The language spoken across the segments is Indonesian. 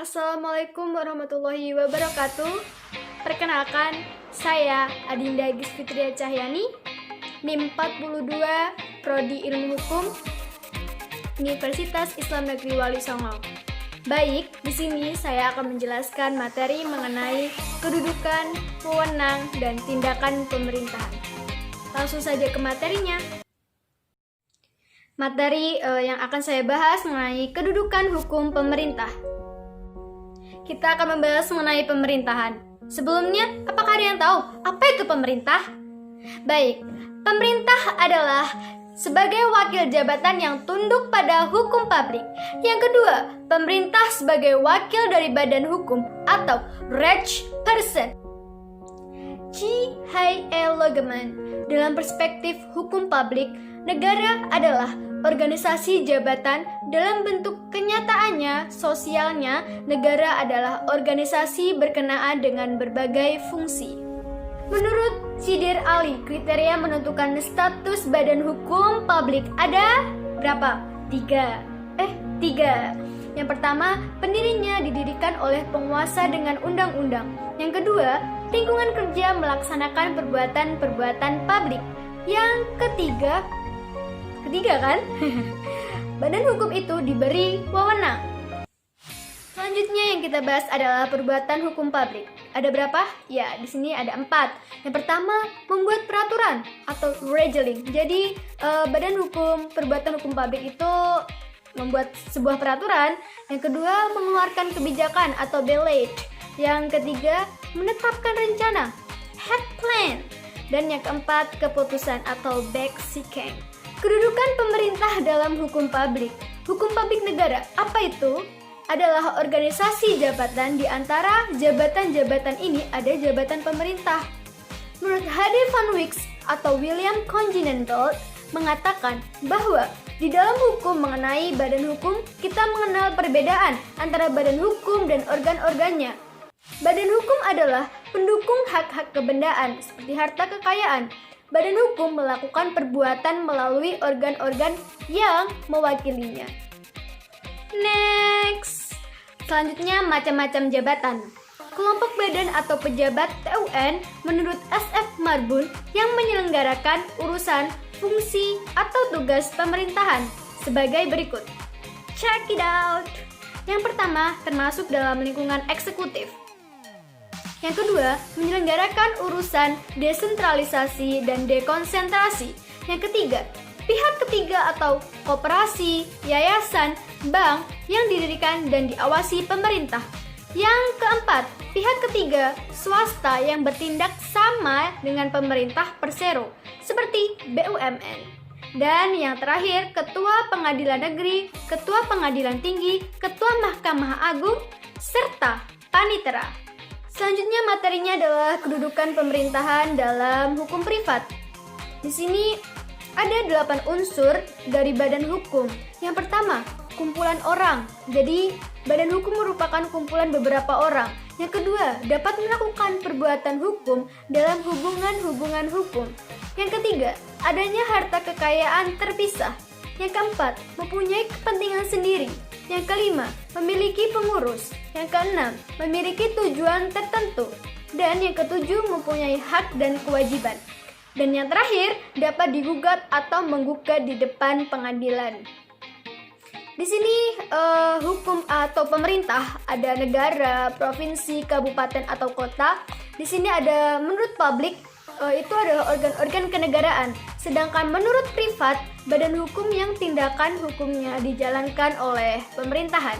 Assalamualaikum warahmatullahi wabarakatuh. Perkenalkan, saya Adinda Gis Fitria Cahyani, NIM 42, Prodi Ilmu Hukum, Universitas Islam Negeri Wali Songo. Baik, di sini saya akan menjelaskan materi mengenai kedudukan, wewenang, dan tindakan pemerintahan. Langsung saja ke materinya. Materi yang akan saya bahas mengenai kedudukan hukum pemerintah. Kita akan membahas mengenai pemerintahan. Sebelumnya, apakah ada yang tahu apa itu pemerintah? Baik, pemerintah adalah sebagai wakil jabatan yang tunduk pada hukum publik. Yang kedua, pemerintah sebagai wakil dari badan hukum atau rich person. Logeman. Dalam perspektif hukum publik, negara adalah organisasi jabatan. Dalam bentuk kenyataannya, sosialnya, negara adalah organisasi berkenaan dengan berbagai fungsi. Menurut Sidir Ali, kriteria menentukan status badan hukum publik ada berapa? Tiga. Yang pertama, pendirinya didirikan oleh penguasa dengan undang-undang. Yang kedua, lingkungan kerja melaksanakan perbuatan-perbuatan publik. Yang ketiga kan? Badan hukum itu diberi wewenang. Selanjutnya yang kita bahas adalah perbuatan hukum publik. Ada berapa? Ya, di sini ada 4. Yang pertama, membuat peraturan atau regeling. Jadi, badan hukum, perbuatan hukum publik itu membuat sebuah peraturan. Yang kedua, mengeluarkan kebijakan atau belate. Yang ketiga, menetapkan rencana, head plan. Dan yang keempat, keputusan atau backseeking. Kedudukan pemerintah dalam hukum publik. Hukum publik negara, apa itu? Adalah organisasi jabatan. Di antara jabatan-jabatan ini ada jabatan pemerintah. Menurut H.D. van Wyks atau William Continental mengatakan bahwa di dalam hukum mengenai badan hukum, kita mengenal perbedaan antara badan hukum dan organ-organnya. Badan hukum adalah pendukung hak-hak kebendaan seperti harta kekayaan. Badan hukum melakukan perbuatan melalui organ-organ yang mewakilinya. Next. Selanjutnya, macam-macam jabatan. Kelompok badan atau pejabat TUN menurut S.F. Marbun yang menyelenggarakan urusan, fungsi, atau tugas pemerintahan sebagai berikut. Check it out. Yang pertama, termasuk dalam lingkungan eksekutif. Yang kedua, menyelenggarakan urusan desentralisasi dan dekonsentrasi. Yang ketiga, pihak ketiga atau koperasi, yayasan, bank yang didirikan dan diawasi pemerintah. Yang keempat, pihak ketiga, swasta yang bertindak sama dengan pemerintah persero, seperti BUMN. Dan yang terakhir, ketua pengadilan negeri, ketua pengadilan tinggi, ketua Mahkamah Agung, serta panitera. Selanjutnya materinya adalah kedudukan pemerintahan dalam hukum privat. Di sini ada 8 unsur dari badan hukum. Yang pertama, kumpulan orang. Jadi, badan hukum merupakan kumpulan beberapa orang. Yang kedua, dapat melakukan perbuatan hukum dalam hubungan-hubungan hukum. Yang ketiga, adanya harta kekayaan terpisah. Yang keempat, mempunyai kepentingan sendiri. Yang kelima, memiliki pengurus. Yang keenam, memiliki tujuan tertentu. Dan yang ketujuh, mempunyai hak dan kewajiban. Dan yang terakhir, dapat digugat atau menggugat di depan pengadilan. Di sini hukum atau pemerintah, ada negara, provinsi, kabupaten atau kota. Di sini ada menurut publik, itu adalah organ-organ kenegaraan. Sedangkan menurut privat, badan hukum yang tindakan hukumnya dijalankan oleh pemerintahan.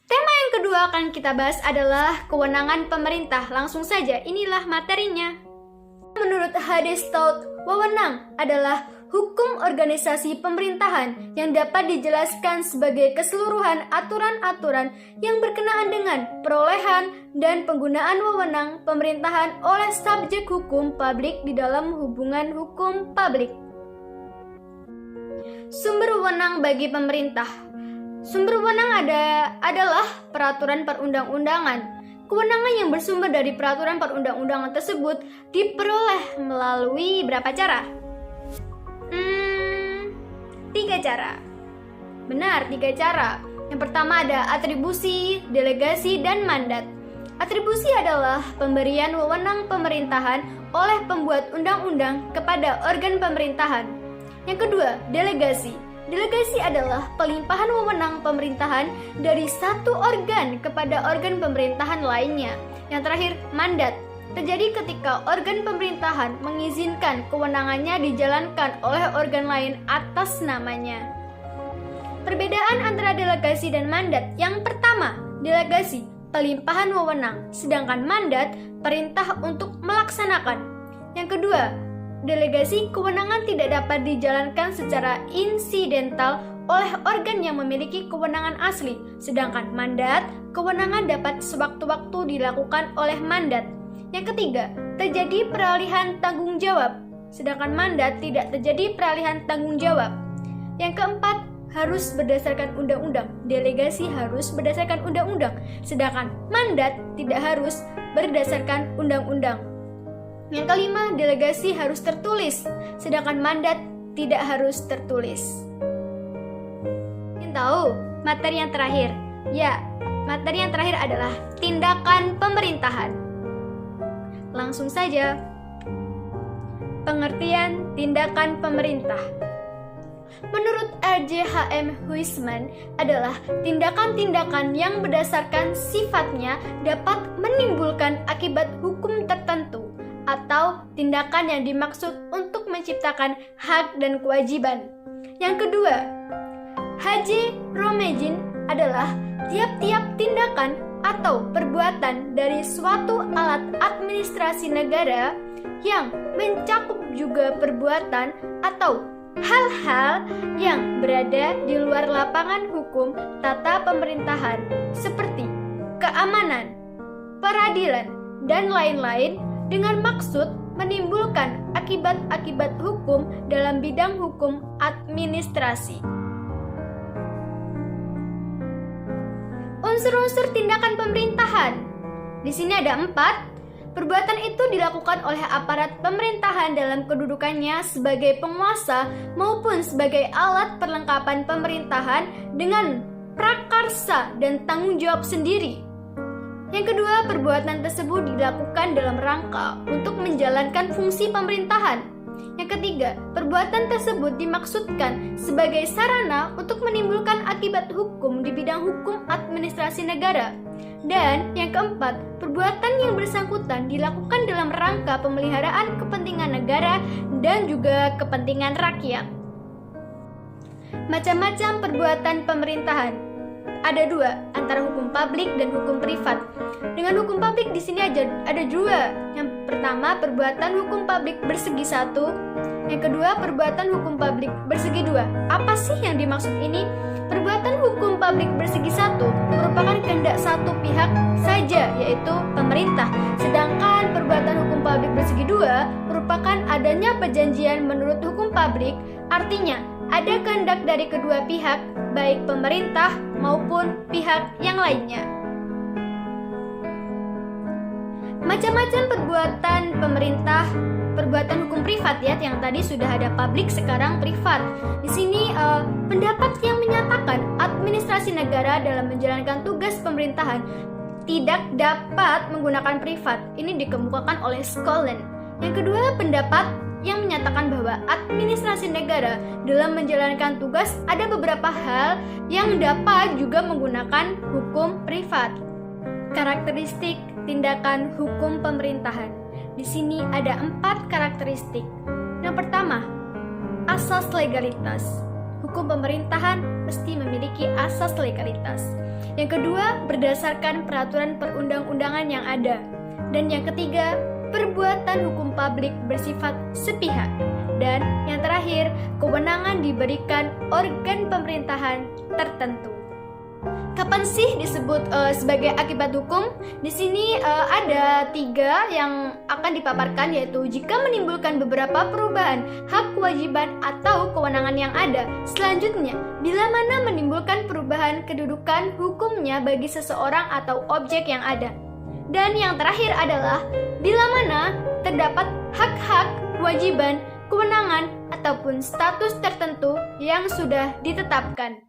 Tema yang kedua akan kita bahas adalah kewenangan pemerintah. Langsung saja, inilah materinya. Menurut H.D. Stout, wewenang adalah hukum organisasi pemerintahan yang dapat dijelaskan sebagai keseluruhan aturan-aturan yang berkenaan dengan perolehan dan penggunaan wewenang pemerintahan oleh subjek hukum publik di dalam hubungan hukum publik. Sumber wewenang bagi pemerintah. Sumber wewenang adalah peraturan perundang-undangan. Kewenangan yang bersumber dari peraturan perundang-undangan tersebut diperoleh melalui berapa cara? 3 cara. Benar, 3 cara. Yang pertama ada atribusi, delegasi, dan mandat. Atribusi adalah pemberian wewenang pemerintahan oleh pembuat undang-undang kepada organ pemerintahan. Yang kedua, delegasi. Delegasi adalah pelimpahan wewenang pemerintahan dari satu organ kepada organ pemerintahan lainnya. Yang terakhir, mandat. Terjadi ketika organ pemerintahan mengizinkan kewenangannya dijalankan oleh organ lain atas namanya. Perbedaan antara delegasi dan mandat. Yang pertama, delegasi, pelimpahan wewenang, sedangkan mandat, perintah untuk melaksanakan. Yang kedua, delegasi, kewenangan tidak dapat dijalankan secara insidental oleh organ yang memiliki kewenangan asli, sedangkan mandat, kewenangan dapat sewaktu-waktu dilakukan oleh mandat. Yang ketiga, terjadi peralihan tanggung jawab, sedangkan mandat tidak terjadi peralihan tanggung jawab. Yang keempat, harus berdasarkan undang-undang. Delegasi harus berdasarkan undang-undang, sedangkan mandat tidak harus berdasarkan undang-undang. Yang kelima, delegasi harus tertulis, sedangkan mandat tidak harus tertulis. Ingin tahu materi yang terakhir? Ya, materi yang terakhir adalah tindakan pemerintahan. Langsung saja. Pengertian tindakan pemerintah. Menurut R.J.H.M. Huisman adalah tindakan-tindakan yang berdasarkan sifatnya dapat menimbulkan akibat hukum tertentu atau tindakan yang dimaksud untuk menciptakan hak dan kewajiban. Yang kedua, H.J. Romegin adalah tiap-tiap tindakan atau perbuatan dari suatu alat administrasi negara yang mencakup juga perbuatan atau hal-hal yang berada di luar lapangan hukum tata pemerintahan seperti keamanan, peradilan, dan lain-lain dengan maksud menimbulkan akibat-akibat hukum dalam bidang hukum administrasi. Unsur-unsur tindakan pemerintahan. Di sini ada 4. Perbuatan itu dilakukan oleh aparat pemerintahan dalam kedudukannya sebagai penguasa maupun sebagai alat perlengkapan pemerintahan dengan prakarsa dan tanggung jawab sendiri. Yang kedua, perbuatan tersebut dilakukan dalam rangka untuk menjalankan fungsi pemerintahan. Yang ketiga, perbuatan tersebut dimaksudkan sebagai sarana untuk menimbulkan akibat hukum di bidang hukum administrasi negara. Dan yang keempat, perbuatan yang bersangkutan dilakukan dalam rangka pemeliharaan kepentingan negara dan juga kepentingan rakyat. Macam-macam perbuatan pemerintahan. Ada 2, antara hukum publik dan hukum privat. Dengan hukum publik di sini ada 2. Yang pertama, perbuatan hukum publik bersegi 1. Yang kedua, perbuatan hukum publik bersegi 2. Apa sih yang dimaksud ini? Perbuatan hukum publik bersegi 1 merupakan kehendak satu pihak saja, yaitu pemerintah. Sedangkan perbuatan hukum publik bersegi 2 merupakan adanya perjanjian menurut hukum publik, artinya ada kehendak dari kedua pihak, baik pemerintah maupun pihak yang lainnya. Macam-macam perbuatan pemerintah, perbuatan hukum privat ya, yang tadi sudah ada publik, sekarang privat. Di sini pendapat yang menyatakan administrasi negara dalam menjalankan tugas pemerintahan tidak dapat menggunakan privat. Ini dikemukakan oleh Scotland. Yang kedua, pendapat yang menyatakan bahwa administrasi negara dalam menjalankan tugas ada beberapa hal yang dapat juga menggunakan hukum privat. Karakteristik tindakan hukum pemerintahan. Di sini ada 4 karakteristik. Yang pertama, asas legalitas. Hukum pemerintahan mesti memiliki asas legalitas. Yang kedua, berdasarkan peraturan perundang-undangan yang ada. Dan yang ketiga, perbuatan hukum publik bersifat sepihak. Dan yang terakhir, kewenangan diberikan organ pemerintahan tertentu. Kapan sih disebut sebagai akibat hukum? Di sini ada 3 yang akan dipaparkan, yaitu jika menimbulkan beberapa perubahan hak, kewajiban, atau kewenangan yang ada. Selanjutnya, bila mana menimbulkan perubahan kedudukan hukumnya bagi seseorang atau objek yang ada. Dan yang terakhir adalah bila mana terdapat hak-hak, kewajiban, kewenangan, ataupun status tertentu yang sudah ditetapkan.